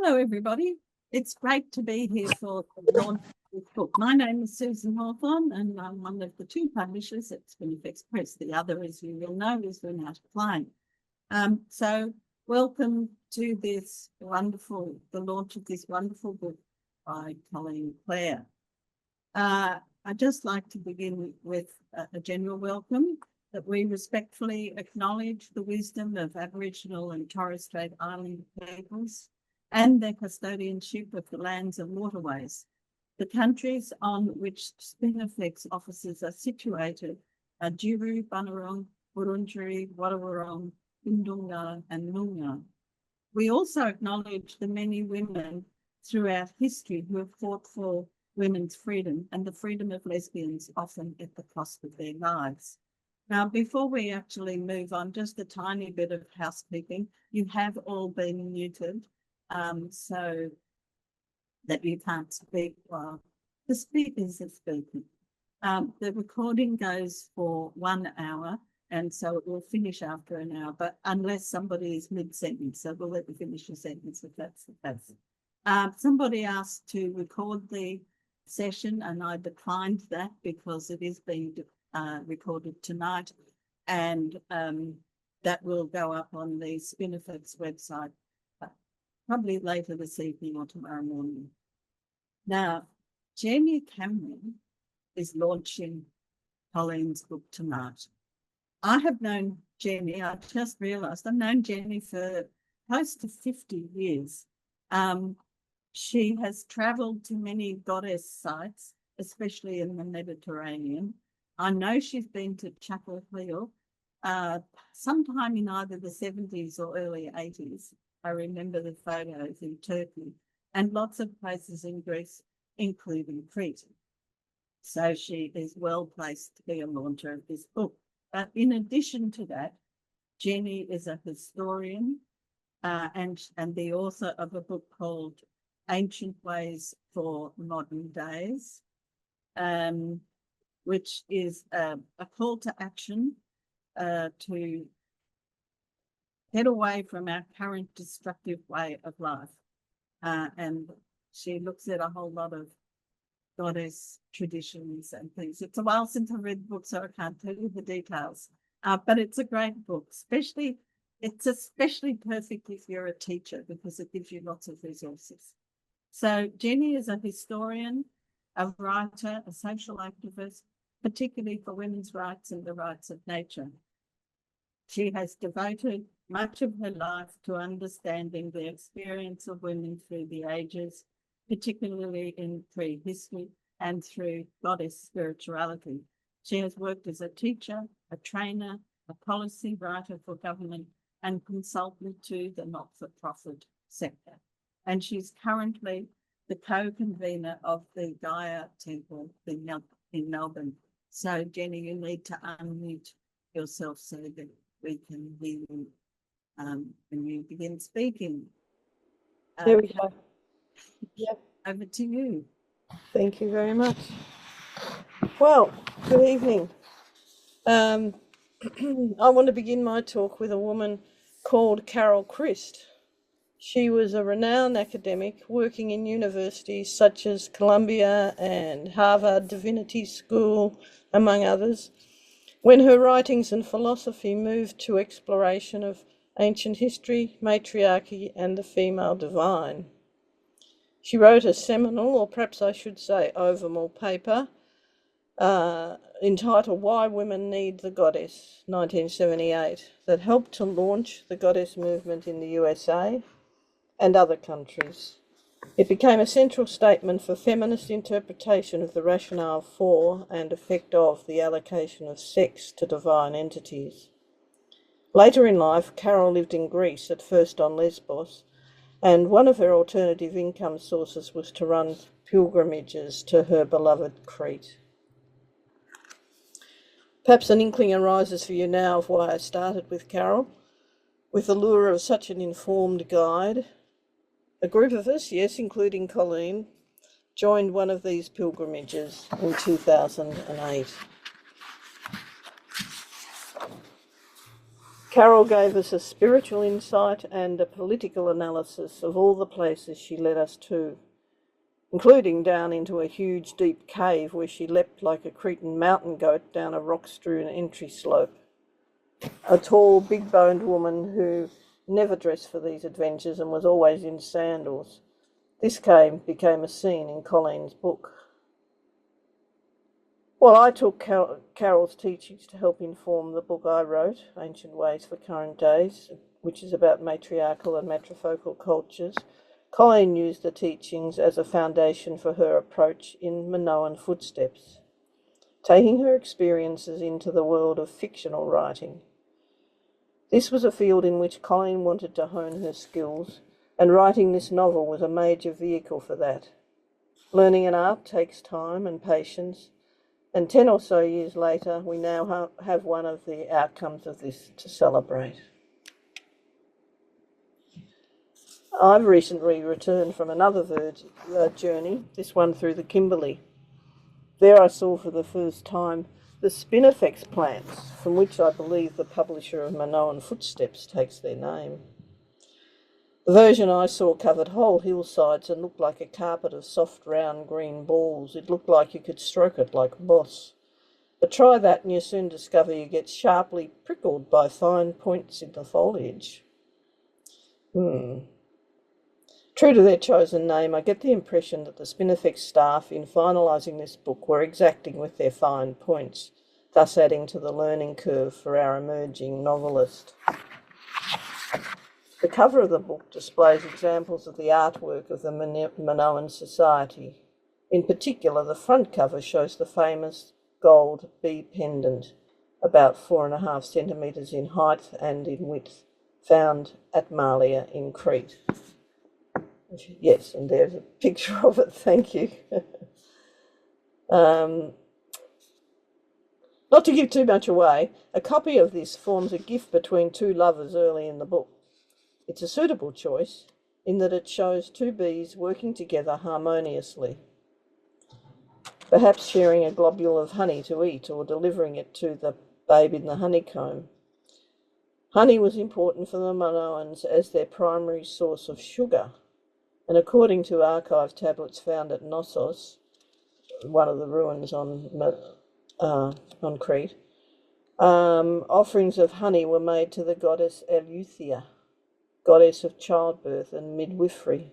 Hello, everybody. It's great to be here for the launch of this book. My name is Susan Hawthorne, and I'm one of the two publishers at Spinifex Press. The other, as you will know, is Renata Klein. So welcome to the launch of this wonderful book by Coleen Clare. I'd just like to begin with a general welcome, that we respectfully acknowledge the wisdom of Aboriginal and Torres Strait Islander peoples and their custodianship of the lands and waterways. The countries on which Spinifex offices are situated are Juru, Bunurong, Wurundjeri, Wadawurrung, Bundunga and Noongar. We also acknowledge the many women throughout history who have fought for women's freedom and the freedom of lesbians, often at the cost of their lives. Now, before we actually move on, just a tiny bit of housekeeping. You have all been muted, so that you can't speak while the speakers are speaking. The recording goes for 1 hour, and so it will finish after an hour, but unless somebody is mid-sentence, so we'll let you finish your sentence if that's the case. Somebody asked to record the session, and I declined that because it is being recorded tonight, and that will go up on the Spinifex website probably later this evening or tomorrow morning. Now, Jenny Cameron is launching Coleen's book tonight. I have known Jenny, I just realised, I've known Jenny for close to 50 years. She has travelled to many goddess sites, especially in the Mediterranean. I know she's been to Chapel Hill sometime in either the 70s or early 80s. I remember the photos in Turkey and lots of places in Greece, including Crete. So she is well placed to be a launcher of this book. But in addition to that, Jenny is a historian and the author of a book called Ancient Ways for Modern Days, which is a call to action to get away from our current destructive way of life. And she looks at a whole lot of goddess traditions and things. It's a while since I read the book, so I can't tell you the details. But it's a great book, it's especially perfect if you're a teacher because it gives you lots of resources. So Jenny is a historian, a writer, a social activist, particularly for women's rights and the rights of nature. She has devoted much of her life to understanding the experience of women through the ages, particularly in prehistory and through goddess spirituality. She has worked as a teacher, a trainer, a policy writer for government, and consultant to the not-for-profit sector. And she's currently the co-convener of the Gaia Temple in Melbourne. So, Jenny, you need to unmute yourself so that we can hear you when you begin speaking. There we go. Yep. Over to you. Thank you very much. Well, good evening. I want to begin my talk with a woman called Carol Christ. She was a renowned academic working in universities such as Columbia and Harvard Divinity School, among others, when her writings and philosophy moved to exploration of ancient history, matriarchy, and the female divine. She wrote a seminal, or perhaps I should say overmal paper, entitled Why Women Need the Goddess, 1978, that helped to launch the goddess movement in the USA and other countries. It became a central statement for feminist interpretation of the rationale for and effect of the allocation of sex to divine entities. Later in life, Carol lived in Greece, at first on Lesbos, and one of her alternative income sources was to run pilgrimages to her beloved Crete. Perhaps an inkling arises for you now of why I started with Carol. With the lure of such an informed guide, a group of us, yes, including Coleen, joined one of these pilgrimages in 2008. Carol gave us a spiritual insight and a political analysis of all the places she led us to, including down into a huge deep cave where she leapt like a Cretan mountain goat down a rock-strewn entry slope. A tall, big-boned woman who never dressed for these adventures and was always in sandals. This became a scene in Coleen's book. Well, I took Carol's teachings to help inform the book I wrote, Ancient Ways for Current Days, which is about matriarchal and matrifocal cultures. Coleen used the teachings as a foundation for her approach in Minoan Footsteps, taking her experiences into the world of fictional writing. This was a field in which Coleen wanted to hone her skills, and writing this novel was a major vehicle for that. Learning an art takes time and patience, and 10 or so years later, we now have one of the outcomes of this to celebrate. I've recently returned from another journey, this one through the Kimberley. There I saw for the first time the Spinifex plants, from which I believe the publisher of Minoan Footsteps takes their name. The version I saw covered whole hillsides and looked like a carpet of soft, round green balls. It looked like you could stroke it like moss. But try that and you soon discover you get sharply prickled by fine points in the foliage. True to their chosen name, I get the impression that the Spinifex staff, in finalising this book, were exacting with their fine points, thus adding to the learning curve for our emerging novelist. The cover of the book displays examples of the artwork of the Minoan society. In particular, the front cover shows the famous gold bee pendant, about 4.5 centimetres in height and in width, found at Malia in Crete. Yes, and there's a picture of it, thank you. Not to give too much away, a copy of this forms a gift between two lovers early in the book. It's a suitable choice in that it shows two bees working together harmoniously, perhaps sharing a globule of honey to eat or delivering it to the babe in the honeycomb. Honey was important for the Minoans as their primary source of sugar, and according to archive tablets found at Knossos, one of the ruins on Crete, offerings of honey were made to the goddess Eleuthia, goddess of childbirth and midwifery.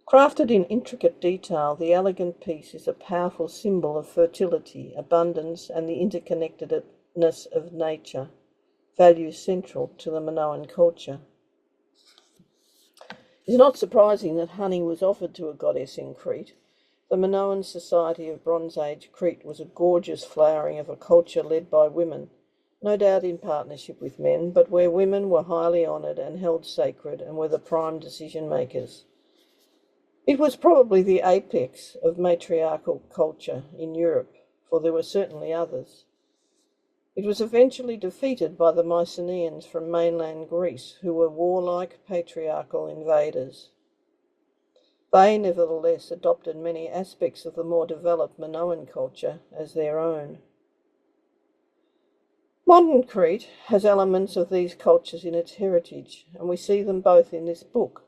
Crafted in intricate detail, the elegant piece is a powerful symbol of fertility, abundance, and the interconnectedness of nature, values central to the Minoan culture. It's not surprising that honey was offered to a goddess in Crete. The Minoan society of Bronze Age Crete was a gorgeous flowering of a culture led by women, no doubt in partnership with men, but where women were highly honoured and held sacred and were the prime decision makers. It was probably the apex of matriarchal culture in Europe, for there were certainly others. It was eventually defeated by the Mycenaeans from mainland Greece, who were warlike patriarchal invaders. They, nevertheless, adopted many aspects of the more developed Minoan culture as their own. Modern Crete has elements of these cultures in its heritage, and we see them both in this book.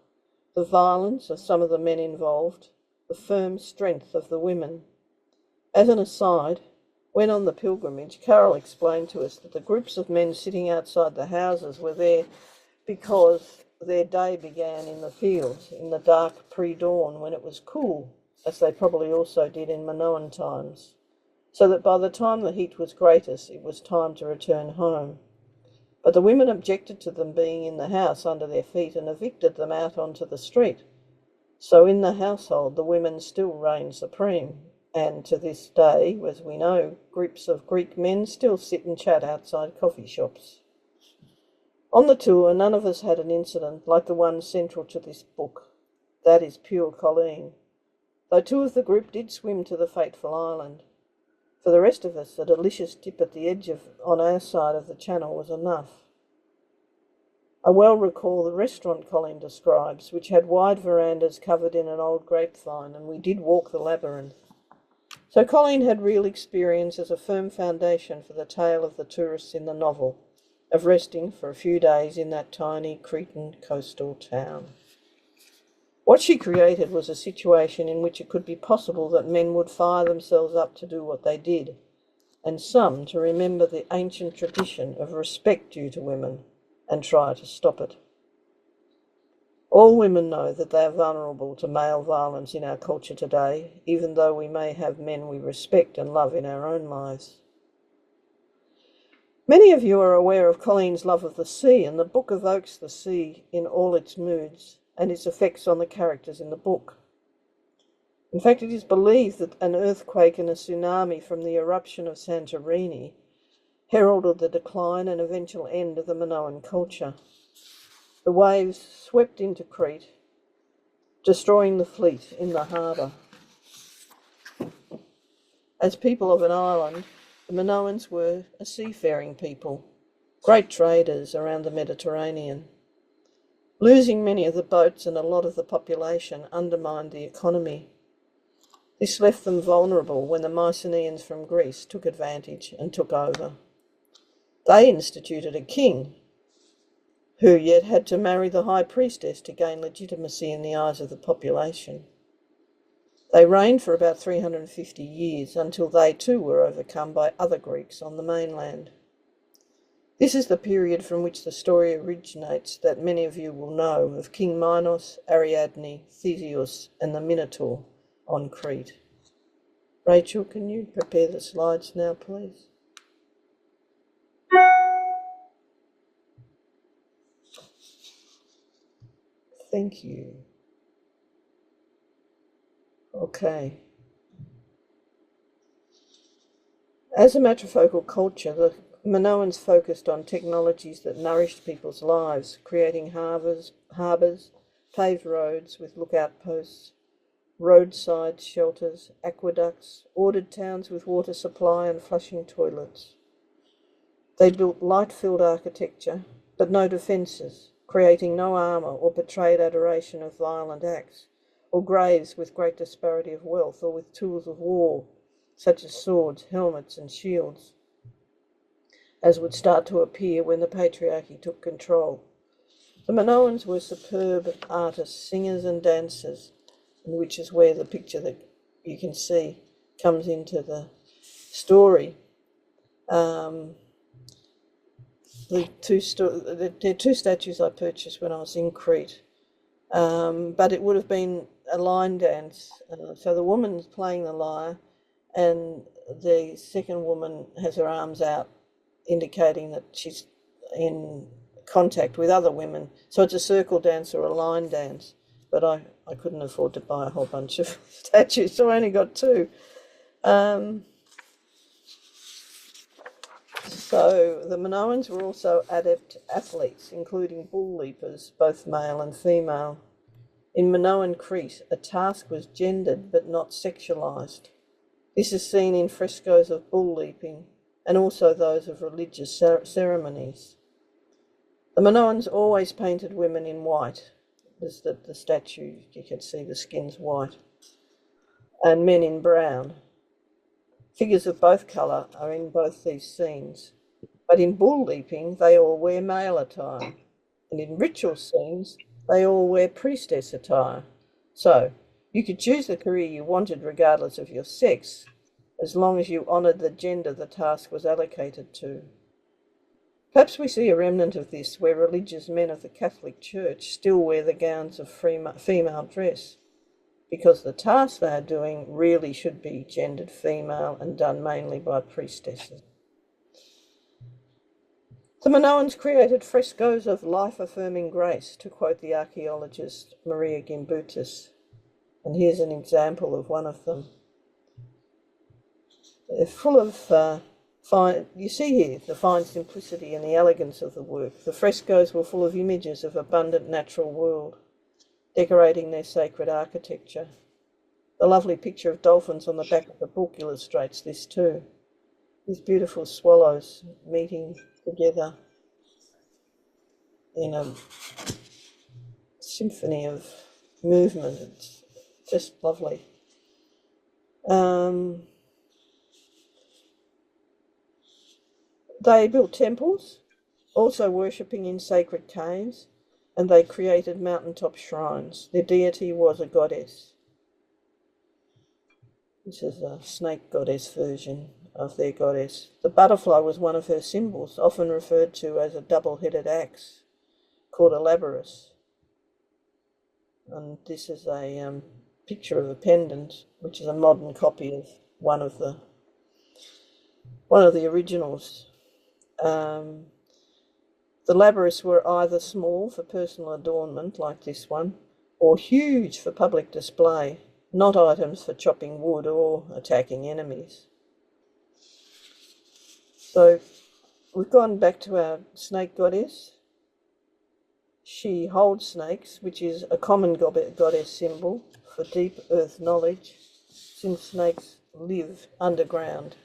The violence of some of the men involved, the firm strength of the women. As an aside, when on the pilgrimage, Carol explained to us that the groups of men sitting outside the houses were there because their day began in the fields, in the dark pre-dawn when it was cool, as they probably also did in Minoan times, so that by the time the heat was greatest, it was time to return home. But the women objected to them being in the house under their feet and evicted them out onto the street. So in the household, the women still reign supreme. And to this day, as we know, groups of Greek men still sit and chat outside coffee shops. On the tour, none of us had an incident like the one central to this book. That is pure Coleen. Though two of the group did swim to the fateful island. For the rest of us, a delicious dip at the edge on our side of the channel was enough. I well recall the restaurant Coleen describes, which had wide verandas covered in an old grapevine, and we did walk the labyrinth. So Coleen had real experience as a firm foundation for the tale of the tourists in the novel, of resting for a few days in that tiny Cretan coastal town. What she created was a situation in which it could be possible that men would fire themselves up to do what they did, and some to remember the ancient tradition of respect due to women and try to stop it. All women know that they are vulnerable to male violence in our culture today, even though we may have men we respect and love in our own lives. Many of you are aware of Coleen's love of the sea, and the book evokes the sea in all its moods and its effects on the characters in the book. In fact, it is believed that an earthquake and a tsunami from the eruption of Santorini heralded the decline and eventual end of the Minoan culture. The waves swept into Crete, destroying the fleet in the harbour. As people of an island, the Minoans were a seafaring people, great traders around the Mediterranean. Losing many of the boats and a lot of the population undermined the economy. This left them vulnerable when the Mycenaeans from Greece took advantage and took over. They instituted a king, who yet had to marry the high priestess to gain legitimacy in the eyes of the population. They reigned for about 350 years until they too were overcome by other Greeks on the mainland. This is the period from which the story originates that many of you will know of King Minos, Ariadne, Theseus and the Minotaur on Crete. Rachel, can you prepare the slides now, please? Thank you. Okay. As a matrifocal culture, the Minoans focused on technologies that nourished people's lives, creating harbours, paved roads with lookout posts, roadside shelters, aqueducts, ordered towns with water supply and flushing toilets. They built light-filled architecture, but no defences, creating no armour or portrayed adoration of violent acts, or graves with great disparity of wealth, or with tools of war, such as swords, helmets and shields, as would start to appear when the patriarchy took control. The Minoans were superb artists, singers and dancers, which is where the picture that you can see comes into the story. The two statues I purchased when I was in Crete, but it would have been a line dance. So the woman's playing the lyre, and the second woman has her arms out, indicating that she's in contact with other women. So it's a circle dance or a line dance, but I couldn't afford to buy a whole bunch of statues, so I only got two. So the Minoans were also adept athletes, including bull leapers, both male and female. In Minoan Crete, a task was gendered but not sexualised. This is seen in frescoes of bull leaping and also those of religious ceremonies. The Minoans always painted women in white. There's the statue, you can see the skin's white, and men in brown. Figures of both colour are in both these scenes, but in bull leaping they all wear male attire, and in ritual scenes they all wear priestess attire. So you could choose the career you wanted regardless of your sex, as long as you honoured the gender the task was allocated to. Perhaps we see a remnant of this where religious men of the Catholic Church still wear the gowns of female dress, because the task they are doing really should be gendered female and done mainly by priestesses. The Minoans created frescoes of life-affirming grace, to quote the archaeologist Maria Gimbutas, and here's an example of one of them. They're full of you see here the fine simplicity and the elegance of the work. The frescoes were full of images of abundant natural world, decorating their sacred architecture. The lovely picture of dolphins on the back of the book illustrates this too. These beautiful swallows meeting together in a symphony of movement. It's just lovely. They built temples also worshipping in sacred caves, and they created mountaintop shrines. Their deity was a goddess. This is a snake goddess version of their goddess. The butterfly was one of her symbols, often referred to as a double-headed axe, called a labrys. And this is a picture of a pendant, which is a modern copy of one of the originals. The labrys were either small for personal adornment, like this one, or huge for public display, not items for chopping wood or attacking enemies. So we've gone back to our snake goddess. She holds snakes, which is a common goddess symbol for deep earth knowledge, since snakes live underground,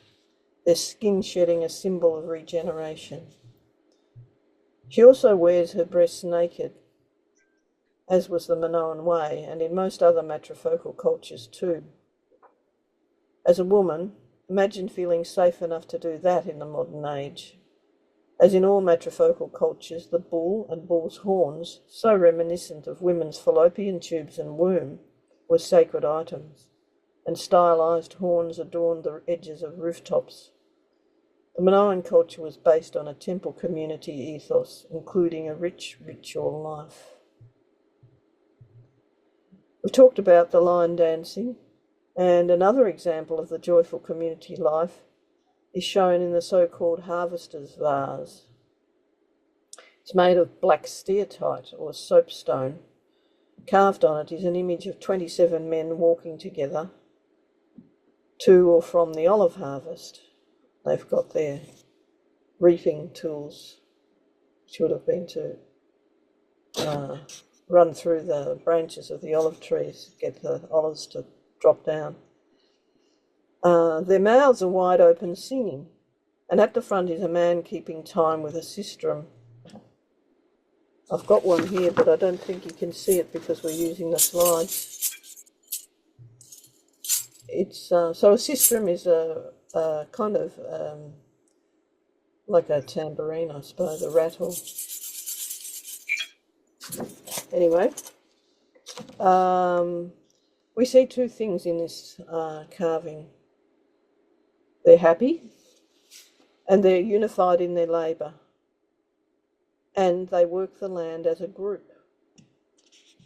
their skin shedding a symbol of regeneration. She also wears her breasts naked, as was the Minoan way, and in most other matrifocal cultures too. As a woman, imagine feeling safe enough to do that in the modern age. As in all matrifocal cultures, the bull and bull's horns, so reminiscent of women's fallopian tubes and womb, were sacred items, and stylised horns adorned the edges of rooftops. The Minoan culture was based on a temple community ethos, including a rich ritual life. We've talked about the lion dancing, and another example of the joyful community life is shown in the so-called harvester's vase. It's made of black steatite or soapstone. Carved on it is an image of 27 men walking together to or from the olive harvest. They've got their reaping tools, which would have been to run through the branches of the olive trees, get the olives to drop down. Their mouths are wide open singing, and at the front is a man keeping time with a sistrum. I've got one here, but I don't think you can see it because we're using the slides. It's so a sistrum is a kind of like a tambourine, I suppose, a rattle. Anyway, we see two things in this carving. They're happy and they're unified in their labour, and they work the land as a group.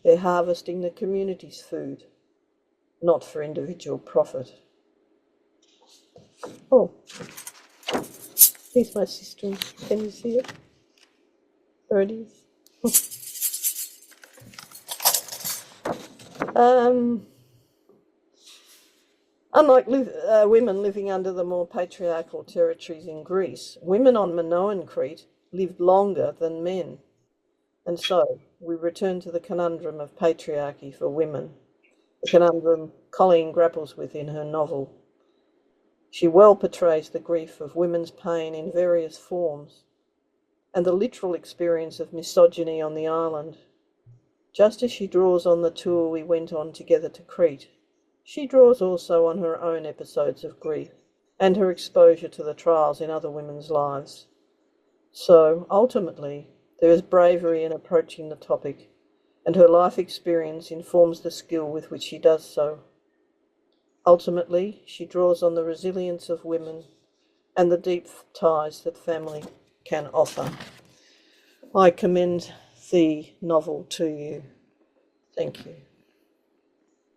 They're harvesting the community's food, not for individual profit. Oh, here's my sister. Can you see it? There it is. Unlike women living under the more patriarchal territories in Greece, women on Minoan Crete lived longer than men. And so we return to the conundrum of patriarchy for women, the conundrum Coleen grapples with in her novel. She well portrays the grief of women's pain in various forms and the literal experience of misogyny on the island. Just as she draws on the tour we went on together to Crete, she draws also on her own episodes of grief and her exposure to the trials in other women's lives. So, ultimately, there is bravery in approaching the topic, and her life experience informs the skill with which she does so. Ultimately, she draws on the resilience of women and the deep ties that family can offer. I commend the novel to you. Thank you.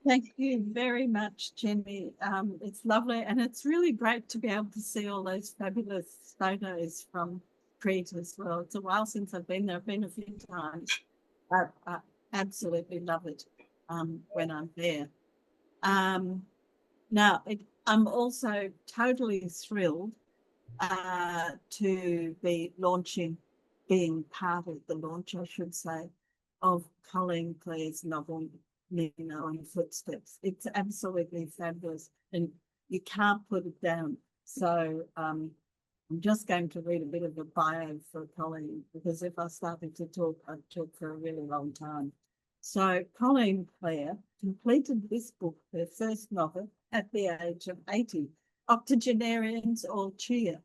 Thank you very much, Jenny. It's lovely, and it's really great to be able to see all those fabulous photos from Crete as well. It's a while since I've been there. I've been a few times. I absolutely love it when I'm there. Now, I'm also totally thrilled to be being part of the launch, I should say, of Coleen Clare's novel, Minoan Footsteps. It's absolutely fabulous, and you can't put it down. So I'm just going to read a bit of a bio for Coleen, because if I started to talk, I'd talk for a really long time. So Coleen Clare completed this book, her first novel, at the age of 80. Octogenarians all cheer.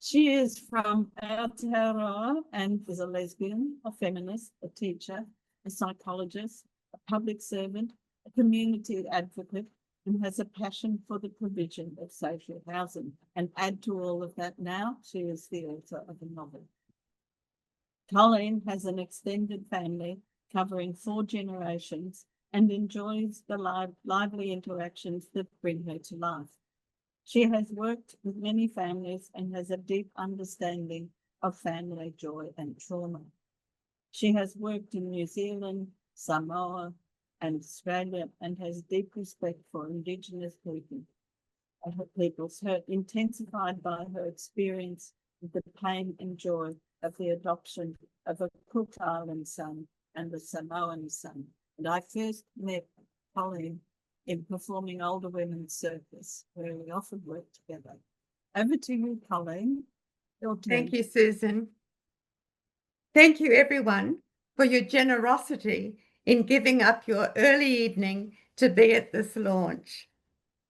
She is from Aotearoa and is a lesbian, a feminist, a teacher, a psychologist, a public servant, a community advocate, and has a passion for the provision of social housing. And add to all of that now, she is the author of a novel. Coleen has an extended family covering 4 generations and enjoys the lively interactions that bring her to life. She has worked with many families and has a deep understanding of family joy and trauma. She has worked in New Zealand, Samoa, and Australia and has deep respect for Indigenous peoples, intensified by her experience with the pain and joy of the adoption of a Cook Island son and a Samoan son. And I first met Coleen in performing older women's circus, where we often worked together. Over to you, Coleen. Your turn. Thank you, Susan. Thank you, everyone, for your generosity in giving up your early evening to be at this launch.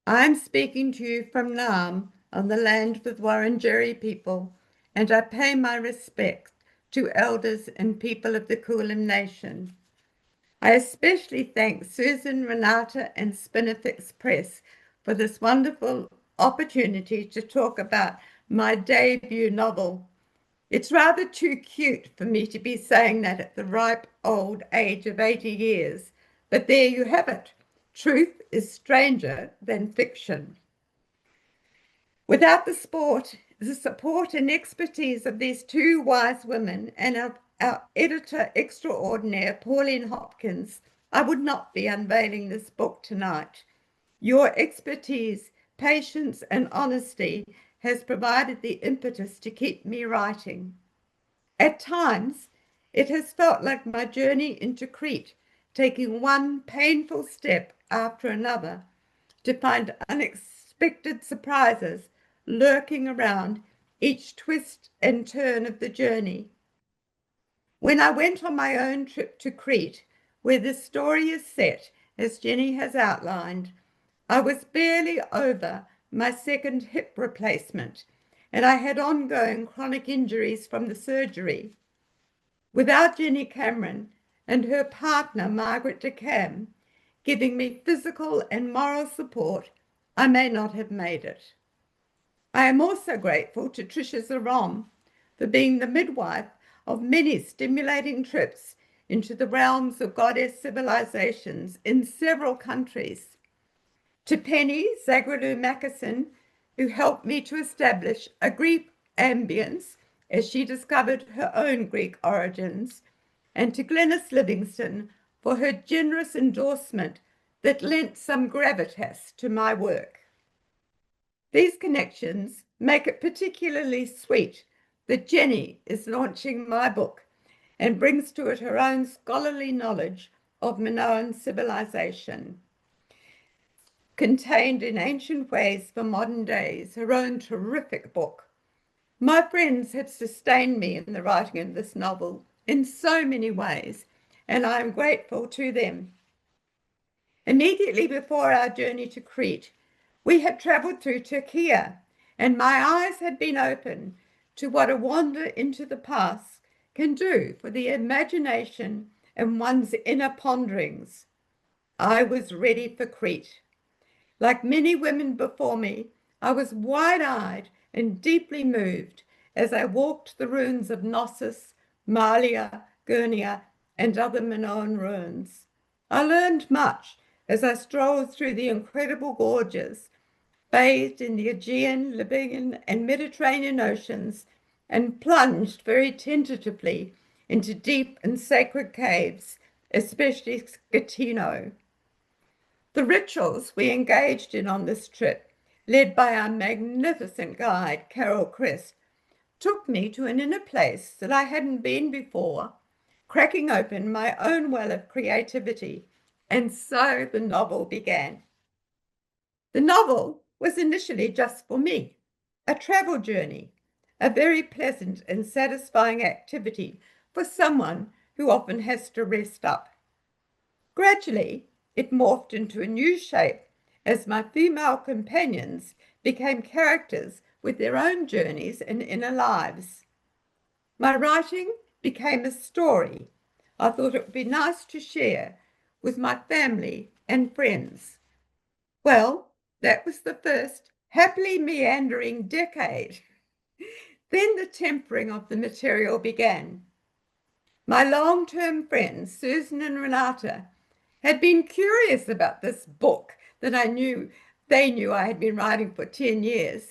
I'm speaking to you from Naarm on the land of the Wurundjeri people, and I pay my respects to elders and people of the Coelen Nation. I especially thank Susan, Renata, and Spinifex Press for this wonderful opportunity to talk about my debut novel. It's rather too cute for me to be saying that at the ripe old age of 80 years, but there you have it. Truth is stranger than fiction. Without the support and expertise of these 2 wise women and of our editor extraordinaire, Pauline Hopkins, I would not be unveiling this book tonight. Your expertise, patience, and honesty has provided the impetus to keep me writing. At times, it has felt like my journey into Crete, taking one painful step after another to find unexpected surprises lurking around each twist and turn of the journey. When I went on my own trip to Crete, where this story is set, as Jenny has outlined, I was barely over my 2nd hip replacement, and I had ongoing chronic injuries from the surgery. Without Jenny Cameron and her partner, Margaret DeCam, giving me physical and moral support, I may not have made it. I am also grateful to Tricia Zarom for being the midwife of many stimulating trips into the realms of goddess civilizations in several countries. To Penny Zagradu-Mackerson, who helped me to establish a Greek ambience as she discovered her own Greek origins, and to Glenys Livingston for her generous endorsement that lent some gravitas to my work. These connections make it particularly sweet that Jenny is launching my book and brings to it her own scholarly knowledge of Minoan civilization, contained in Ancient Ways for Modern Days, her own terrific book. My friends have sustained me in the writing of this novel in so many ways, and I am grateful to them. Immediately before our journey to Crete, we had travelled through Turkey, and my eyes had been open to what a wander into the past can do for the imagination and one's inner ponderings. I was ready for Crete. Like many women before me, I was wide-eyed and deeply moved as I walked the ruins of Knossos, Malia, Gurnia, and other Minoan ruins. I learned much as I strolled through the incredible gorges, bathed in the Aegean, Libyan, and Mediterranean oceans, and plunged very tentatively into deep and sacred caves, especially Scatino. The rituals we engaged in on this trip, led by our magnificent guide, Carol Christ, took me to an inner place that I hadn't been before, cracking open my own well of creativity, and so the novel began. The novel was initially just for me, a travel journey, a very pleasant and satisfying activity for someone who often has to rest up. Gradually, it morphed into a new shape as my female companions became characters with their own journeys and inner lives. My writing became a story I thought it would be nice to share with my family and friends. Well, that was the first happily meandering decade. Then the tempering of the material began. My long-term friends, Susan and Renata, had been curious about this book that they knew I had been writing for 10 years.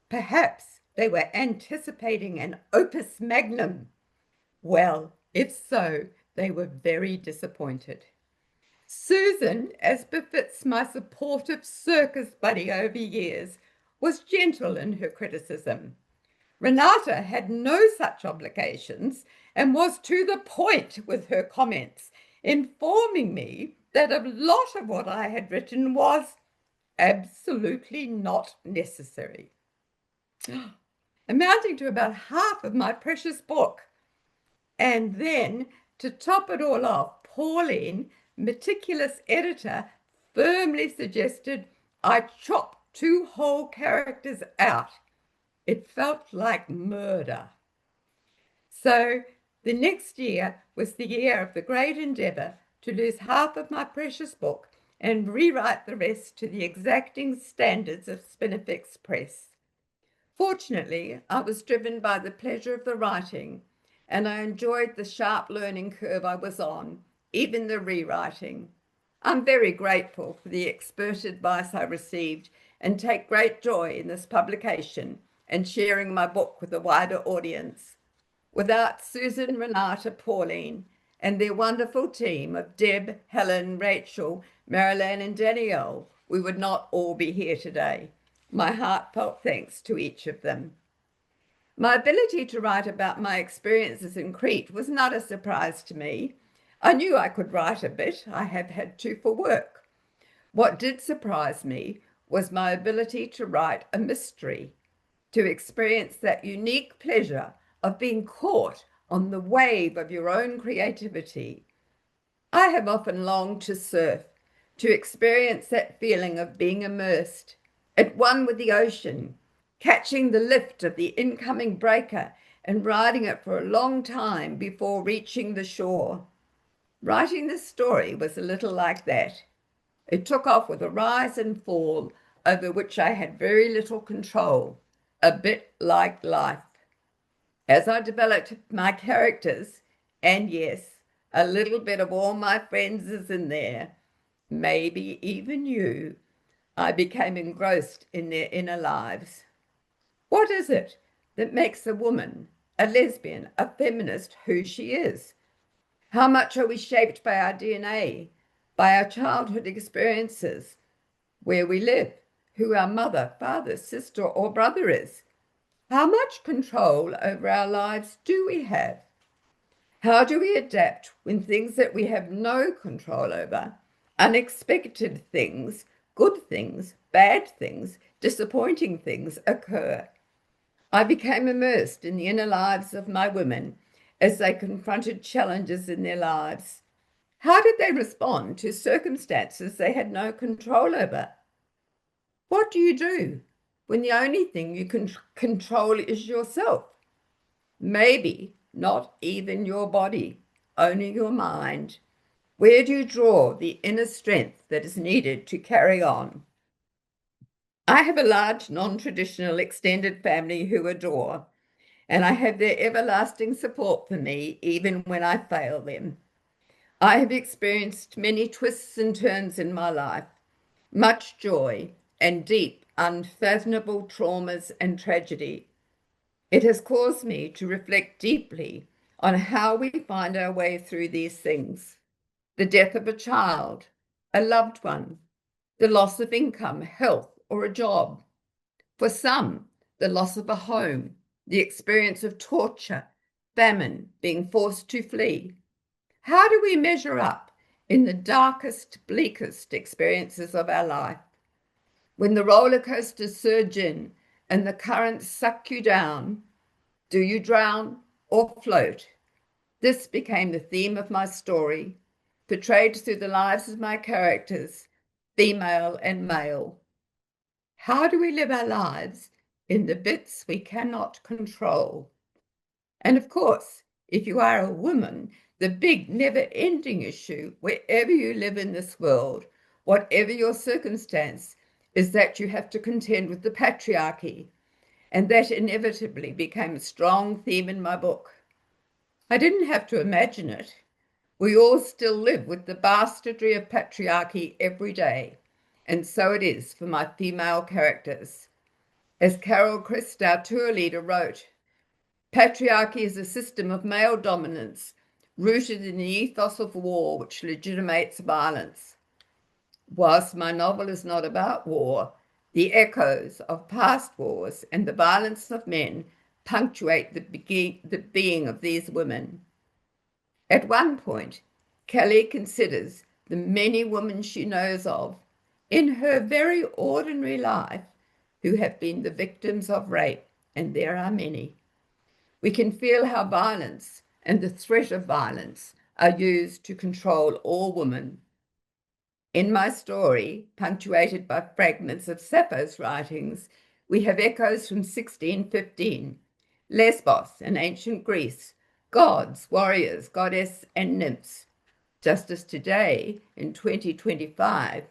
Perhaps they were anticipating an opus magnum. Well, if so, they were very disappointed. Susan, as befits my supportive circus buddy over years, was gentle in her criticism. Renata had no such obligations and was to the point with her comments, informing me that a lot of what I had written was absolutely not necessary, amounting to about half of my precious book. And then, to top it all off, Coleen, meticulous editor, firmly suggested I chop 2 whole characters out. It felt like murder. So the next year was the year of the great endeavour to lose half of my precious book and rewrite the rest to the exacting standards of Spinifex Press. Fortunately, I was driven by the pleasure of the writing, and I enjoyed the sharp learning curve I was on, even the rewriting. I'm very grateful for the expert advice I received and take great joy in this publication and sharing my book with a wider audience. Without Susan, Renata, Coleen, and their wonderful team of Deb, Helen, Rachel, Marilyn, and Danielle, we would not all be here today. My heartfelt thanks to each of them. My ability to write about my experiences in Crete was not a surprise to me. I knew I could write a bit. I have had to for work. What did surprise me was my ability to write a mystery, to experience that unique pleasure of being caught on the wave of your own creativity. I have often longed to surf, to experience that feeling of being immersed, at one with the ocean, catching the lift of the incoming breaker and riding it for a long time before reaching the shore. Writing this story was a little like that. It took off with a rise and fall over which I had very little control, a bit like life. As I developed my characters, and yes, a little bit of all my friends is in there, maybe even you, I became engrossed in their inner lives. What is it that makes a woman, a lesbian, a feminist who she is? How much are we shaped by our DNA, by our childhood experiences, where we live, who our mother, father, sister, or brother is? How much control over our lives do we have? How do we adapt when things that we have no control over, unexpected things, good things, bad things, disappointing things occur? I became immersed in the inner lives of my women as they confronted challenges in their lives. How did they respond to circumstances they had no control over? What do you do when the only thing you can control is yourself? Maybe not even your body, only your mind. Where do you draw the inner strength that is needed to carry on? I have a large non-traditional extended family who adore, and I have their everlasting support for me even when I fail them. I have experienced many twists and turns in my life, much joy and deep, unfathomable traumas and tragedy. It has caused me to reflect deeply on how we find our way through these things. The death of a child, a loved one, the loss of income, health, or a job. For some, the loss of a home, the experience of torture, famine, being forced to flee. How do we measure up in the darkest, bleakest experiences of our life? When the roller coasters surge in and the currents suck you down, do you drown or float? This became the theme of my story, portrayed through the lives of my characters, female and male. How do we live our lives in the bits we cannot control. And of course, if you are a woman, the big never-ending issue, wherever you live in this world, whatever your circumstance, is that you have to contend with the patriarchy. And that inevitably became a strong theme in my book. I didn't have to imagine it. We all still live with the bastardry of patriarchy every day. And so it is for my female characters. As Carol Christ, our tour leader, wrote, patriarchy is a system of male dominance rooted in the ethos of war which legitimates violence. Whilst my novel is not about war, the echoes of past wars and the violence of men punctuate the being of these women. At one point, Kelly considers the many women she knows of in her very ordinary life who have been the victims of rape, and there are many. We can feel how violence and the threat of violence are used to control all women. In my story, punctuated by fragments of Sappho's writings, we have echoes from 1615, Lesbos in ancient Greece, gods, warriors, goddess, and nymphs. Just as today, in 2025,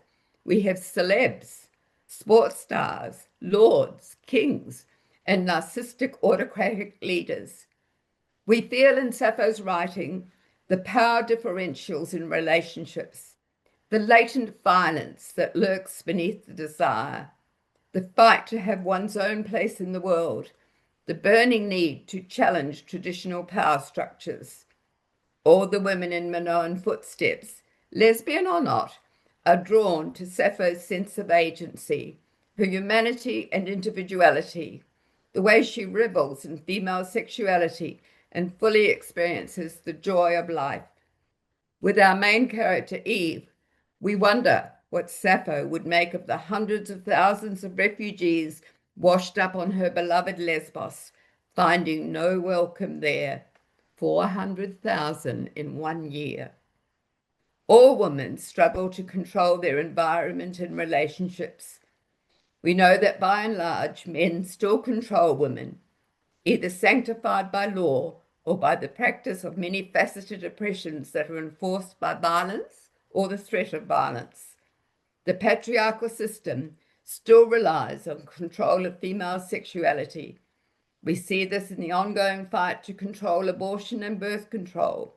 we have celebs, sports stars, lords, kings, and narcissistic autocratic leaders. We feel in Sappho's writing the power differentials in relationships, the latent violence that lurks beneath the desire, the fight to have one's own place in the world, the burning need to challenge traditional power structures. All the women in Minoan Footsteps, lesbian or not, are drawn to Sappho's sense of agency, her humanity and individuality, the way she revels in female sexuality and fully experiences the joy of life. With our main character, Eve, we wonder what Sappho would make of the hundreds of thousands of refugees washed up on her beloved Lesbos, finding no welcome there. 400,000 in 1 year. All women struggle to control their environment and relationships. We know that by and large, men still control women, either sanctified by law or by the practice of many faceted oppressions that are enforced by violence or the threat of violence. The patriarchal system still relies on control of female sexuality. We see this in the ongoing fight to control abortion and birth control,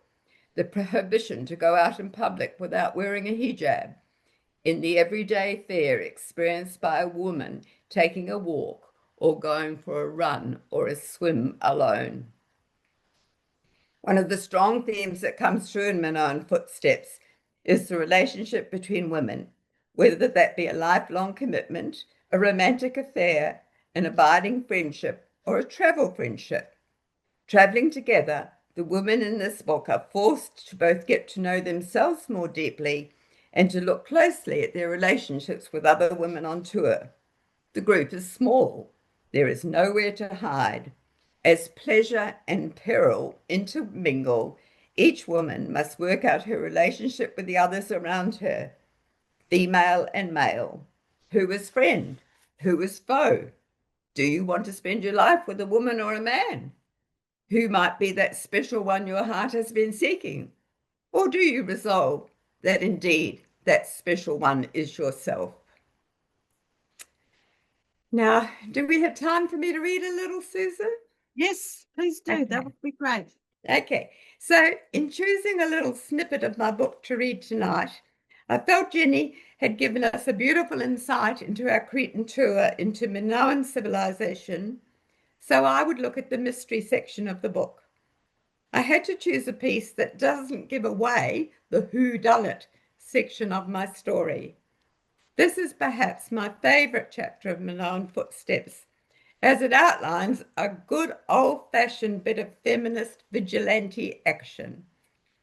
the prohibition to go out in public without wearing a hijab, in the everyday fear experienced by a woman taking a walk or going for a run or a swim alone. One of the strong themes that comes through in Minoan Footsteps is the relationship between women, whether that be a lifelong commitment, a romantic affair, an abiding friendship, or a travel friendship. Traveling together, the women in this book are forced to both get to know themselves more deeply and to look closely at their relationships with other women on tour. The group is small. There is nowhere to hide. As pleasure and peril intermingle, each woman must work out her relationship with the others around her, female and male. Who is friend? Who is foe? Do you want to spend your life with a woman or a man? Who might be that special one your heart has been seeking? Or do you resolve that indeed that special one is yourself? Now, do we have time for me to read a little, Susan? Yes, please do. Okay. That would be great. Okay, so in choosing a little snippet of my book to read tonight, I felt Jenny had given us a beautiful insight into our Cretan tour into Minoan civilization, so I would look at the mystery section of the book. I had to choose a piece that doesn't give away the whodunit section of my story. This is perhaps my favourite chapter of Minoan Footsteps, as it outlines a good old-fashioned bit of feminist vigilante action.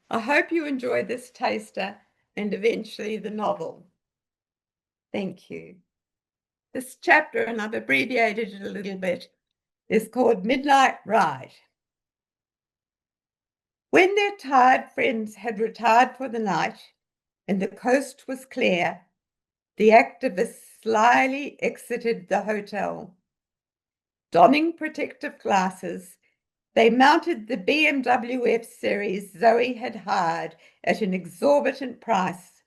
I hope you enjoy this taster and eventually the novel. Thank you. This chapter, and I've abbreviated it a little bit, is called Midnight Ride. When their tired friends had retired for the night and the coast was clear, the activists slyly exited the hotel. Donning protective glasses, they mounted the BMW F Series Zoe had hired at an exorbitant price.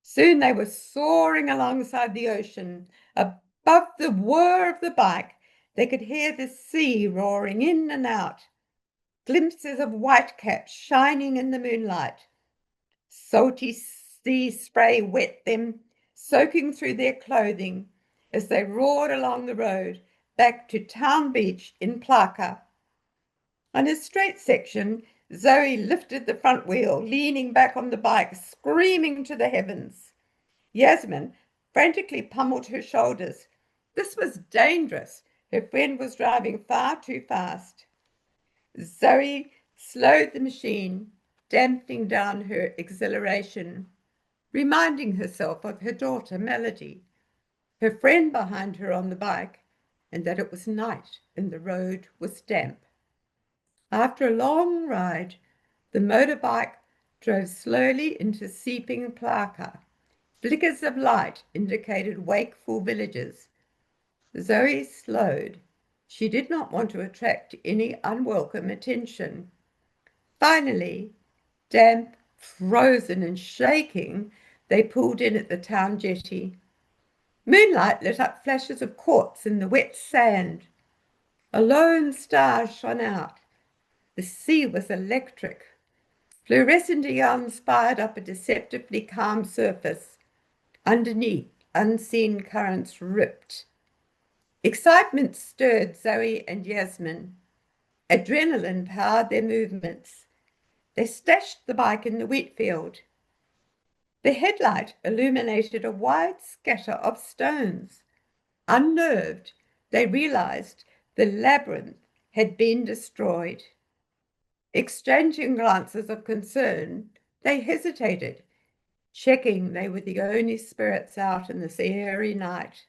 Soon they were soaring alongside the ocean. Above the whir of the bike, they could hear the sea roaring in and out, glimpses of whitecaps shining in the moonlight. Salty sea spray wet them, soaking through their clothing as they roared along the road back to Town Beach in Plaka. On a straight section, Zoe lifted the front wheel, leaning back on the bike, screaming to the heavens. Yasmin frantically pummeled her shoulders. This was dangerous. Her friend was driving far too fast. Zoe slowed the machine, dampening down her exhilaration, reminding herself of her daughter, Melody, her friend behind her on the bike, and that it was night and the road was damp. After a long ride, the motorbike drove slowly into seeping Plaka. Flickers of light indicated wakeful villages. Zoe slowed. She did not want to attract any unwelcome attention. Finally, damp, frozen and shaking, they pulled in at the town jetty. Moonlight lit up flashes of quartz in the wet sand. A lone star shone out. The sea was electric. Fluorescent eons fired up a deceptively calm surface. Underneath, unseen currents ripped. Excitement stirred Zoe and Yasmin. Adrenaline powered their movements. They stashed the bike in the wheat field. The headlight illuminated a wide scatter of stones. Unnerved, they realized the labyrinth had been destroyed. Exchanging glances of concern, they hesitated, checking they were the only spirits out in this airy night.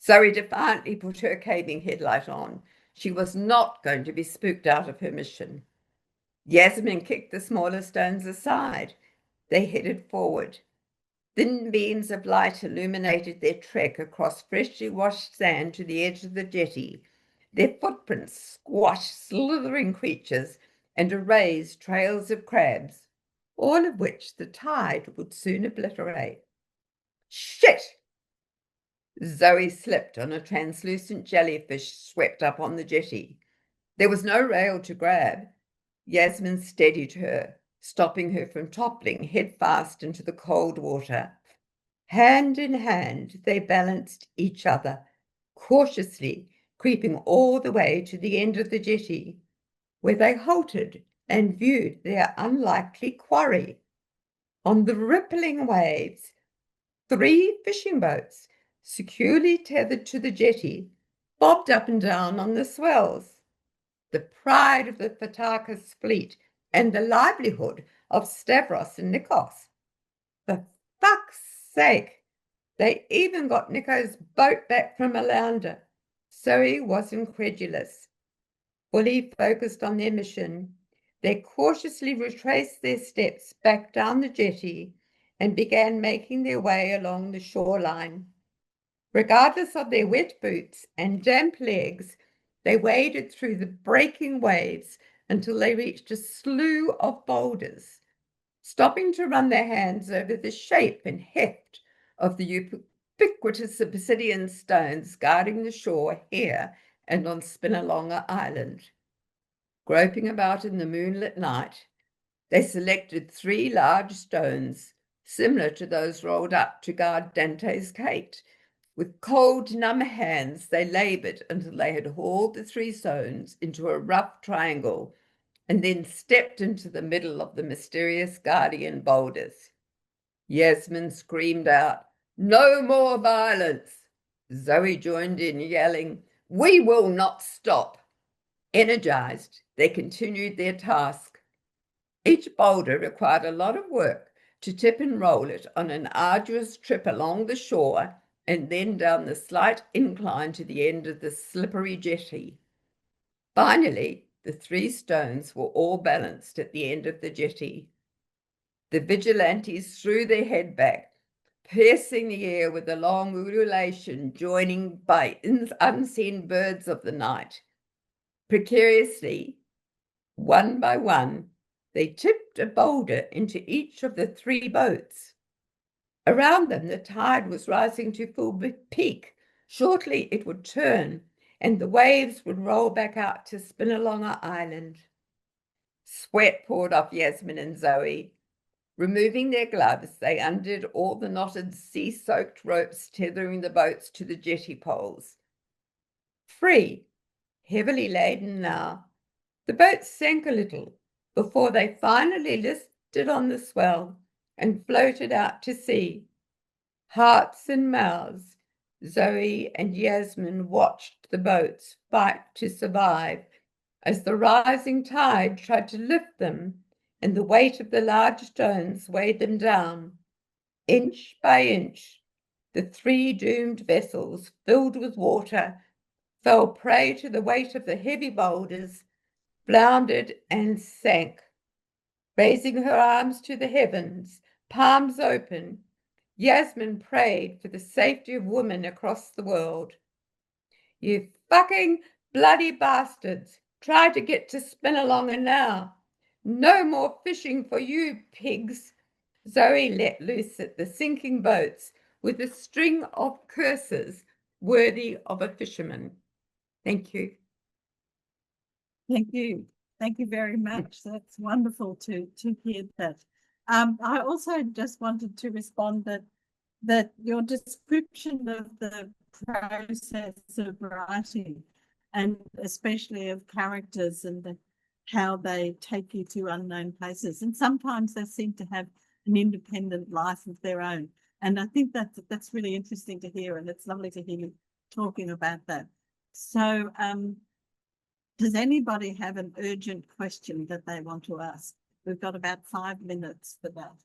Zoe defiantly put her caving headlight on. She was not going to be spooked out of her mission. Yasmin kicked the smaller stones aside. They headed forward. Thin beams of light illuminated their trek across freshly washed sand to the edge of the jetty. Their footprints squashed slithering creatures and erased trails of crabs, all of which the tide would soon obliterate. Shit! Zoe slipped on a translucent jellyfish swept up on the jetty. There was no rail to grab. Yasmin steadied her, stopping her from toppling headfast into the cold water. Hand in hand, they balanced each other, cautiously creeping all the way to the end of the jetty, where they halted and viewed their unlikely quarry. On the rippling waves, 3 fishing boats, securely tethered to the jetty, bobbed up and down on the swells. The pride of the Fataka's fleet and the livelihood of Stavros and Nikos. For fuck's sake, they even got Nico's boat back from Alander. Zoe was incredulous. Fully focused on their mission, they cautiously retraced their steps back down the jetty and began making their way along the shoreline. Regardless of their wet boots and damp legs, they waded through the breaking waves until they reached a slough of boulders, stopping to run their hands over the shape and heft of the ubiquitous obsidian stones guarding the shore here and on Spinalonga Island. Groping about in the moonlit night, they selected 3 large stones, similar to those rolled up to guard Dante's gate. With cold, numb hands, they labored until they had hauled the 3 stones into a rough triangle and then stepped into the middle of the mysterious guardian boulders. Yasmin screamed out, "No more violence!" Zoe joined in, yelling, "We will not stop!" Energized, they continued their task. Each boulder required a lot of work to tip and roll it on an arduous trip along the shore and then down the slight incline to the end of the slippery jetty. Finally, the 3 stones were all balanced at the end of the jetty. The vigilantes threw their head back, piercing the air with a long ululation, joining by unseen birds of the night. Precariously, one by one, they tipped a boulder into each of the 3 boats. Around them, the tide was rising to full peak. Shortly, it would turn, and the waves would roll back out to Spinalonga Island. Sweat poured off Yasmin and Zoe. Removing their gloves, they undid all the knotted, sea-soaked ropes tethering the boats to the jetty poles. Free, heavily laden now, the boats sank a little before they finally listed on the swell and floated out to sea. Hearts in mouths, Zoe and Yasmin watched the boats fight to survive as the rising tide tried to lift them and the weight of the large stones weighed them down. Inch by inch, the 3 doomed vessels, filled with water, fell prey to the weight of the heavy boulders, floundered and sank. Raising her arms to the heavens, palms open, Yasmin prayed for the safety of women across the world. You fucking bloody bastards, try to get to Spinalonga now. No more fishing for you, pigs. Zoe let loose at the sinking boats with a string of curses worthy of a fisherman. Thank you. Thank you. Thank you very much. That's wonderful to hear that. I also just wanted to respond that your description of the process of writing, and especially of characters and how they take you to unknown places, and sometimes they seem to have an independent life of their own. And I think that's really interesting to hear, and it's lovely to hear you talking about that. So, does anybody have an urgent question that they want to ask? We've got about 5 minutes for that.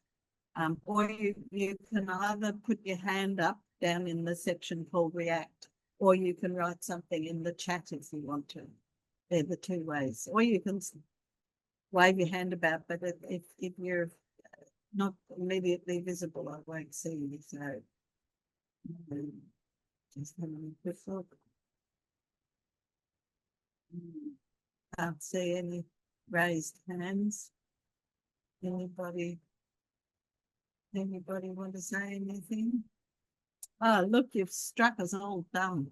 Or you can either put your hand up down in the section called React, or you can write something in the chat if you want to. They're the 2 ways. Or you can wave your hand about, but if you're not immediately visible, I won't see you. So just having a quick look. Can't see any raised hands. Anybody want to say anything? Oh, look, you've struck us all dumb.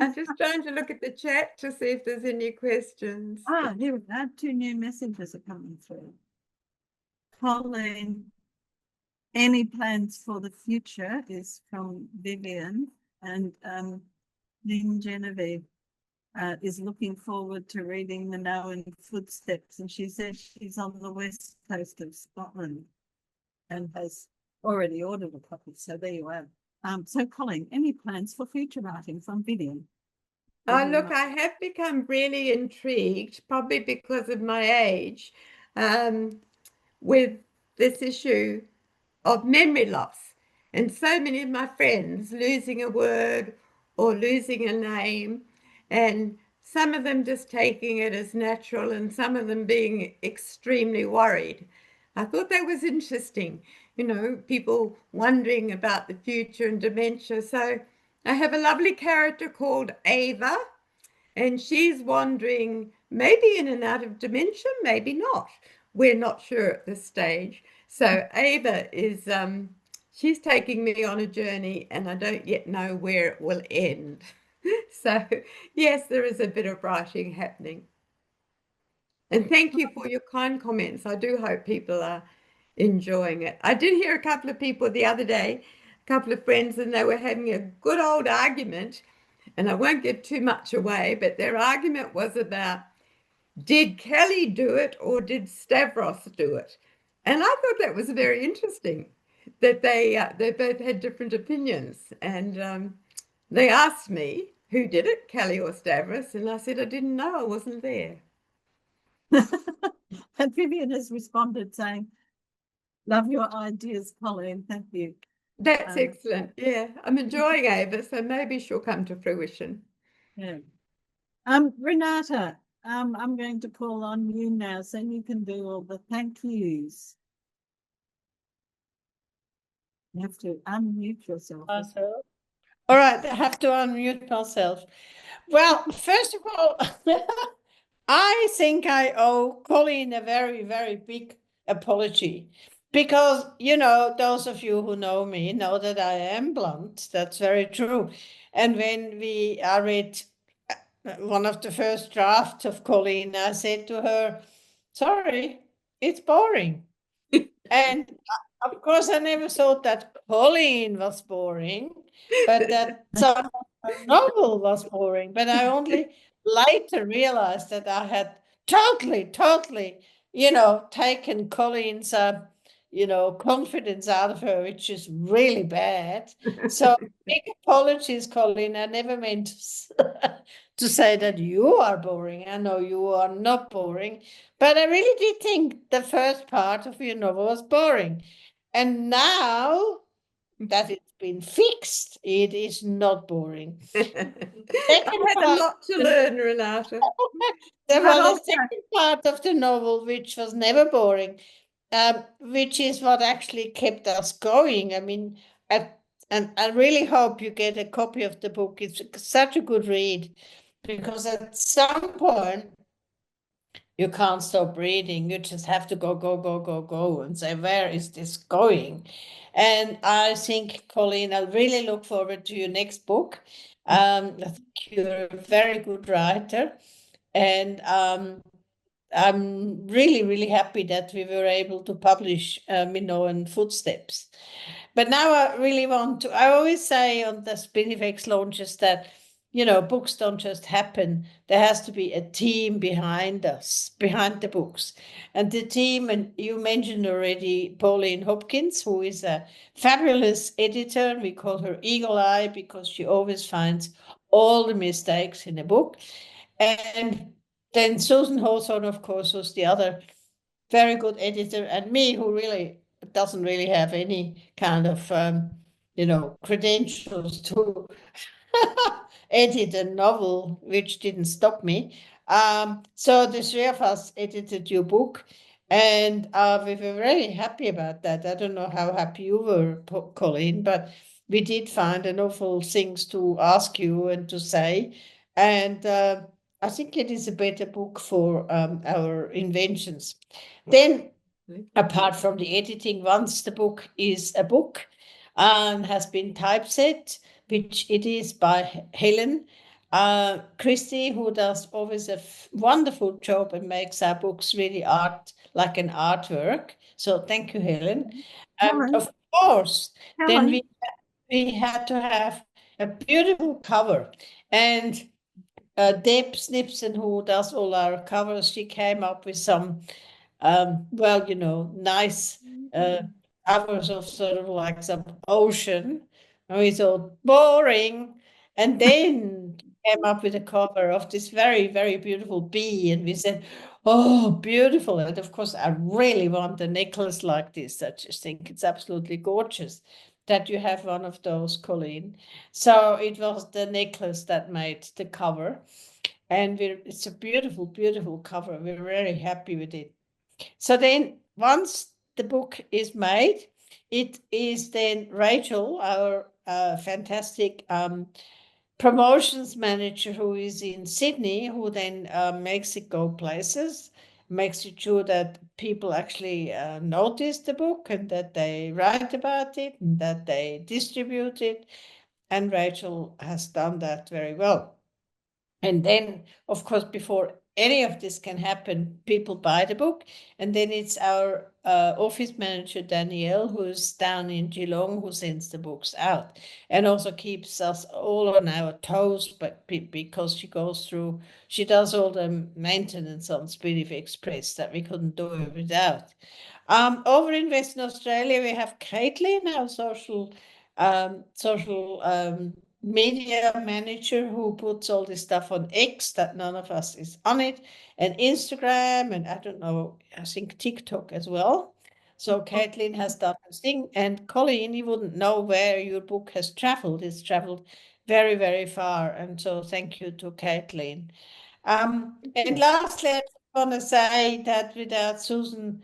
I'm just trying to look at the chat to see if there's any questions. Here we go. 2 new messages are coming through. Coleen, any plans for the future is from Vivian, and Lynn Genevieve is looking forward to reading Minoan Footsteps, and she says she's on the west coast of Scotland and has already ordered a copy. So there you are. So Coleen, any plans for future writing from Vivian? Look, I have become really intrigued, probably because of my age, with this issue of memory loss. And so many of my friends losing a word or losing a name, and some of them just taking it as natural and some of them being extremely worried. I thought that was interesting, people wondering about the future and dementia. So I have a lovely character called Ava, and she's wandering maybe in and out of dementia, maybe not. We're not sure at this stage. So Ava is, she's taking me on a journey, and I don't yet know where it will end. So yes, there is a bit of writing happening. And thank you for your kind comments. I do hope people are enjoying it. I did hear a couple of people the other day, a couple of friends, and they were having a good old argument, and I won't give too much away, but their argument was about, did Kelly do it or did Stavros do it? And I thought that was very interesting, that they both had different opinions. And they asked me, who did it, Kelly or Stavros? And I said, I didn't know, I wasn't there. And Vivian has responded saying, love your ideas, Coleen. Thank you. That's excellent. Yeah, I'm enjoying Ava, so maybe she'll come to fruition. Yeah. Renata, I'm going to call on you now so you can do all the thank yous. You have to unmute yourself. Myself. All right, I have to unmute myself. Well, first of all, I think I owe Coleen a very, very big apology because, those of you who know me know that I am blunt. That's very true. And when I read one of the first drafts of Coleen, I said to her, sorry, it's boring. And of course, I never thought that Coleen was boring, but that some of her novel was boring. But I only later realized that I had totally, taken Colleen's, confidence out of her, which is really bad. So big apologies, Coleen. I never meant to say that you are boring. I know you are not boring. But I really did think the first part of your novel was boring. And now that it's been fixed, it is not boring. I had a lot to learn, Renata. There was a second part of the novel which was never boring, which is what actually kept us going. I mean, and I really hope you get a copy of the book. It's such a good read because at some point you can't stop reading. You just have to go, go, go, go, go and say, where is this going? And I think, Coleen, I really look forward to your next book. I think you're a very good writer. And I'm really, really happy that we were able to publish Minoan Footsteps. But now I really I always say on the Spinifex launches that, books don't just happen. There has to be a team behind us, behind the books. And the team, and you mentioned already Pauline Hopkins, who is a fabulous editor. We call her Eagle Eye because she always finds all the mistakes in a book. And then Susan Hawthorne, of course, was the other very good editor, and me, who really doesn't really have any kind of, credentials to edit a novel, which didn't stop me. So the three of us edited your book, and we were very happy about that. I don't know how happy you were, Coleen, but we did find an awful things to ask you and to say. And I think it is a better book for our inventions. Then, apart from the editing, once the book is a book and has been typeset, which it is by Helen Christie, who does always a wonderful job and makes our books really like an artwork. So thank you, Helen. And of course, then we had to have a beautiful cover. And Deb Snipson, who does all our covers, she came up with some, nice covers of sort of like some ocean. And we thought, boring. And then came up with a cover of this very, very beautiful bee. And we said, oh, beautiful. And of course, I really want a necklace like this. I just think it's absolutely gorgeous that you have one of those, Coleen. So it was the necklace that made the cover. And it's a beautiful, beautiful cover. We're very happy with it. So then once the book is made, it is then Rachel, our fantastic promotions manager who is in Sydney, who then makes it go places, makes it sure that people actually notice the book and that they write about it and that they distribute it. And Rachel has done that very well. And then, of course, before any of this can happen, people buy the book. And then it's our office manager, Danielle, who's down in Geelong, who sends the books out and also keeps us all on our toes, but because she does all the maintenance on Spinifex Press that we couldn't do without. Over in Western Australia, we have Caitlin, our social media manager, who puts all this stuff on X that none of us is on it, and Instagram, and I don't know, I think TikTok as well. So Caitlin has done this thing, and Coleen, you wouldn't know where your book has traveled. It's traveled very, very far, and so thank you to Caitlin. And lastly, I want to say that without Susan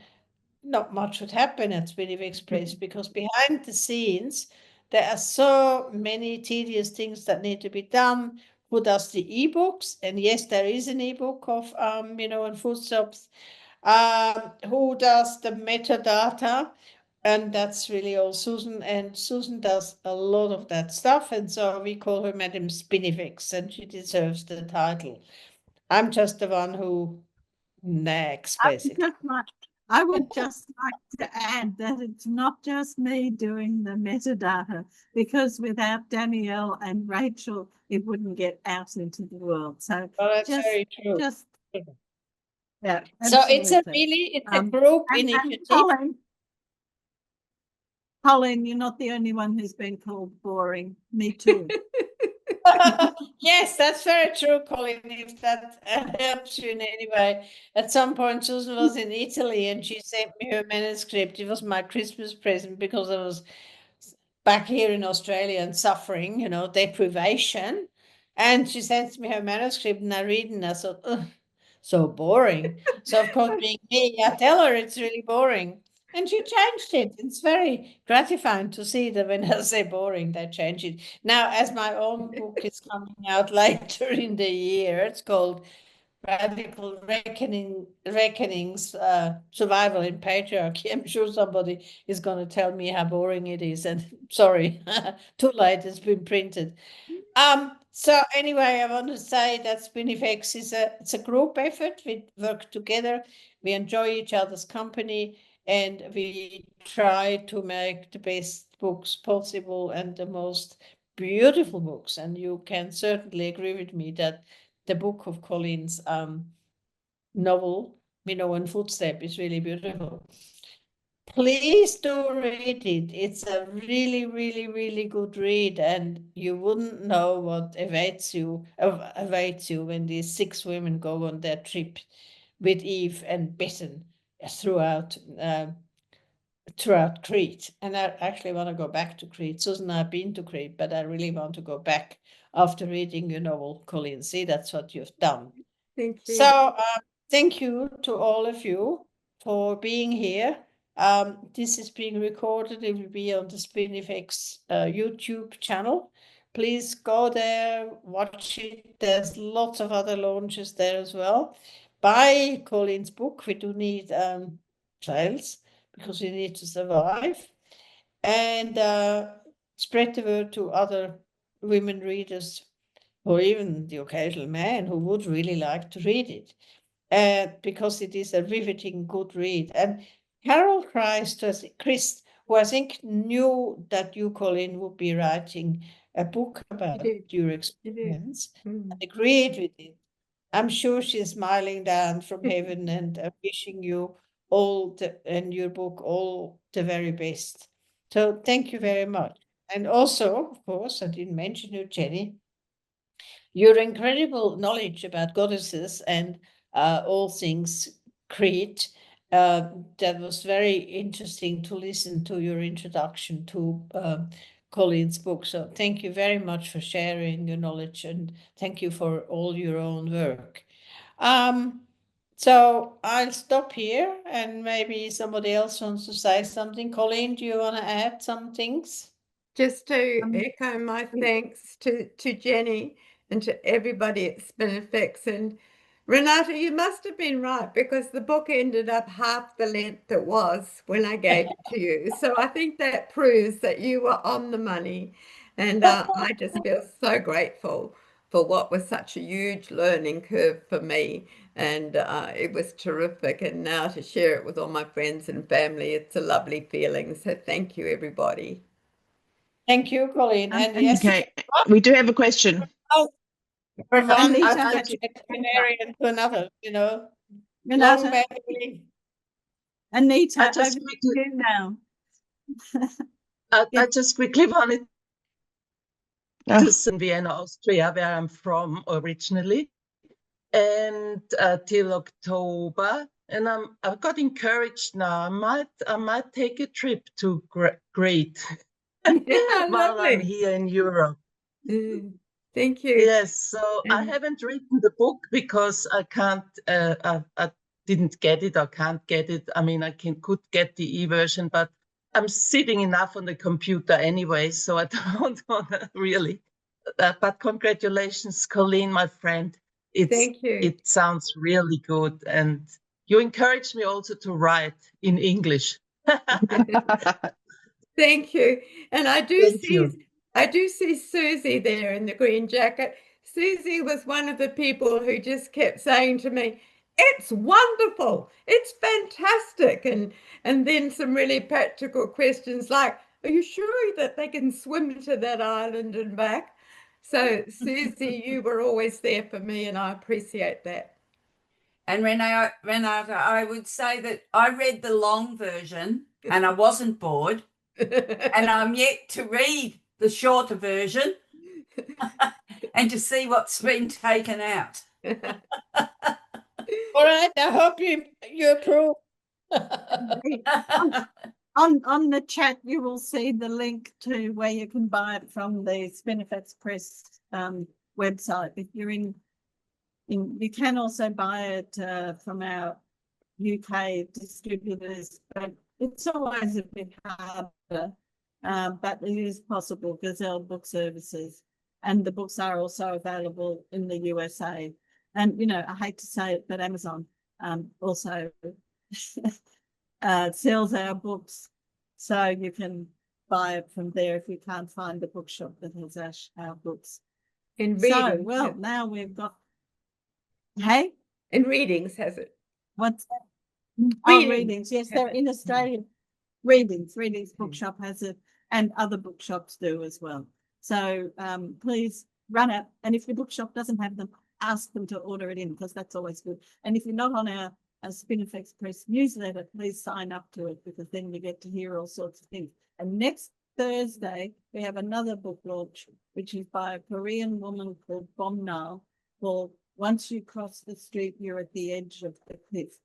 not much would happen at Spinifex Press because behind the scenes, there are so many tedious things that need to be done. Who does the ebooks? And yes, there is an ebook of Minoan Footsteps. Who does the metadata? And that's really all Susan. And Susan does a lot of that stuff. And so we call her Madam Spinifex, and she deserves the title. I'm just the one who nags, basically. I would just like to add that it's not just me doing the metadata, because without Danielle and Rachel, it wouldn't get out into the world. So Well, that's just, very true. yeah. So it's a absolutely. it's a group And initiative. Coleen, you're not the only one who's been called boring. Me too. Yes, that's very true, Coleen. If that helps you in any way. At some point, Susan was in Italy and she sent me her manuscript. It was my Christmas present because I was back here in Australia and suffering, deprivation. And she sends me her manuscript and I read it and I thought, ugh, so boring. So, of course, being me, I tell her it's really boring. And she changed it. It's very gratifying to see that when I say boring, they change it. Now, as my own book is coming out later in the year, it's called Radical Reckonings, Survival in Patriarchy. I'm sure somebody is going to tell me how boring it is. And sorry, too late, it's been printed. So anyway, I want to say that Spinifex it's a group effort. We work together, we enjoy each other's company, and we try to make the best books possible and the most beautiful books. And you can certainly agree with me that the book of Coleen's novel, Minoan Footsteps, is really beautiful. Please do read it. It's a really, really, really good read, and you wouldn't know what awaits you when these 6 women go on their trip with Eve and Bitten throughout Crete. And I actually want to go back to Crete. Susan and I have been to Crete, but I really want to go back after reading your novel, Coleen. See, that's what you've done. Thank you. So thank you to all of you for being here. This is being recorded. It will be on the Spinifex YouTube channel. Please go there, watch it. There's lots of other launches there as well. Buy Coleen's book. We do need sales because we need to survive. And spread the word to other women readers or even the occasional man who would really like to read it. Because it is a riveting good read. And Carol Christ, who I think knew that you, Coleen, would be writing a book about your experience, and agreed with it. I'm sure she's smiling down from heaven and wishing you and your book all the very best. So thank you very much. And also, of course, I didn't mention you, Jenny, your incredible knowledge about goddesses and all things Crete. That was very interesting to listen to your introduction to Coleen's book. So thank you very much for sharing your knowledge and thank you for all your own work. So I'll stop here and maybe somebody else wants to say something. Coleen, do you want to add some things? Just to echo my thanks to Jenny and to everybody at Spinifex. And Renata, you must have been right because the book ended up half the length it was when I gave it to you. So I think that proves that you were on the money. And I just feel so grateful for what was such a huge learning curve for me. And it was terrific. And now to share it with all my friends and family, it's a lovely feeling. So thank you, everybody. Thank you, Coleen. And yes, okay, we do have a question. Oh, from one Anita, veterinarian to another, Renata, Anita, I just over to quickly- you now. I just quickly wanted to say in Vienna, Austria, where I'm from originally, and till October. And I've got encouraged now. I might take a trip to Crete while I'm here in Europe. Thank you. Yes, so I haven't written the book because I can't. didn't get it or can't get it. I mean, could get the e-version, but I'm sitting enough on the computer anyway, so I don't want to really. But congratulations, Coleen, my friend. Thank you. It sounds really good, and you encouraged me also to write in English. Thank you. And I do Thank see you. Susie there in the green jacket. Susie was one of the people who just kept saying to me, "It's wonderful, it's fantastic," and then some really practical questions like, "Are you sure that they can swim to that island and back?" So Susie, you were always there for me, and I appreciate that. And Renata, I would say that I read the long version and I wasn't bored, and I'm yet to read the shorter version and to see what's been taken out. All right, I hope you approve. On the chat, you will see the link to where you can buy it from the Spinifex Press website. If you're you can also buy it from our UK distributors, but it's always a bit harder. But it is possible. Gazelle Book Services, and the books are also available in the USA. And I hate to say it, but Amazon also sells our books, so you can buy it from there if you can't find a bookshop that has our books. In So, readings, well, now we've got. Hey, in readings has it? what's that? Readings. Readings. Yes, they're in Australia. Readings Bookshop has it, and other bookshops do as well. So please run out, and if your bookshop doesn't have them, ask them to order it in, because that's always good. And if you're not on our Spinifex Press newsletter, please sign up to it, because then you get to hear all sorts of things. And next Thursday, we have another book launch, which is by a Korean woman called Bomnal, called Once You Cross the Street, You're at the Edge of the Cliff.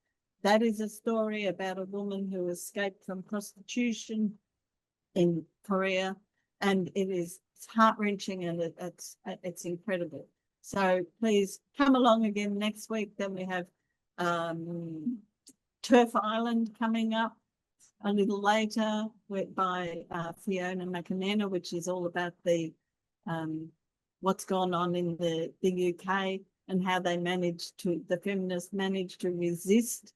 That is a story about a woman who escaped from prostitution in Korea, and it's heart-wrenching, and it's incredible. So please come along again next week. Then we have Turf Island coming up a little later by Fiona McInerney, which is all about the what's gone on in the UK and how the feminists managed to resist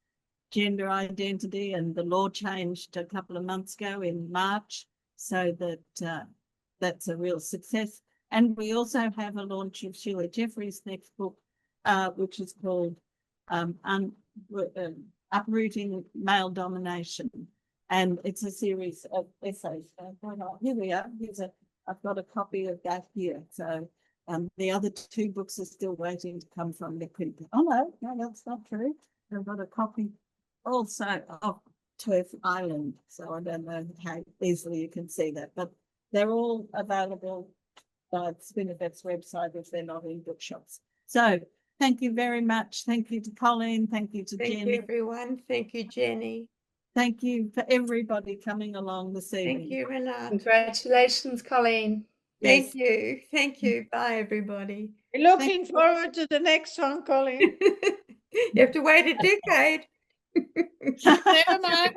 gender identity, and the law changed a couple of months ago in March, so that that's a real success. And we also have a launch of Sheila Jeffrey's next book, which is called Uprooting Male Domination, and it's a series of essays. Here we are. I've got a copy of that here. So the other two books are still waiting to come from the printer. Oh no, that's not true. I've got a copy also of Turf Island, so I don't know how easily you can see that, but they're all available by the Spinifex website if they're not in bookshops. So thank you very much. Thank you to Coleen. Thank you to Jenny. Thank you, everyone. Thank you, Jenny. Thank you for everybody coming along this evening. Thank you, Renata. Congratulations, Coleen. Thank Yes. you. Thank you. Bye, everybody. Looking forward to the next one, Coleen. You have to wait a decade. Never mind.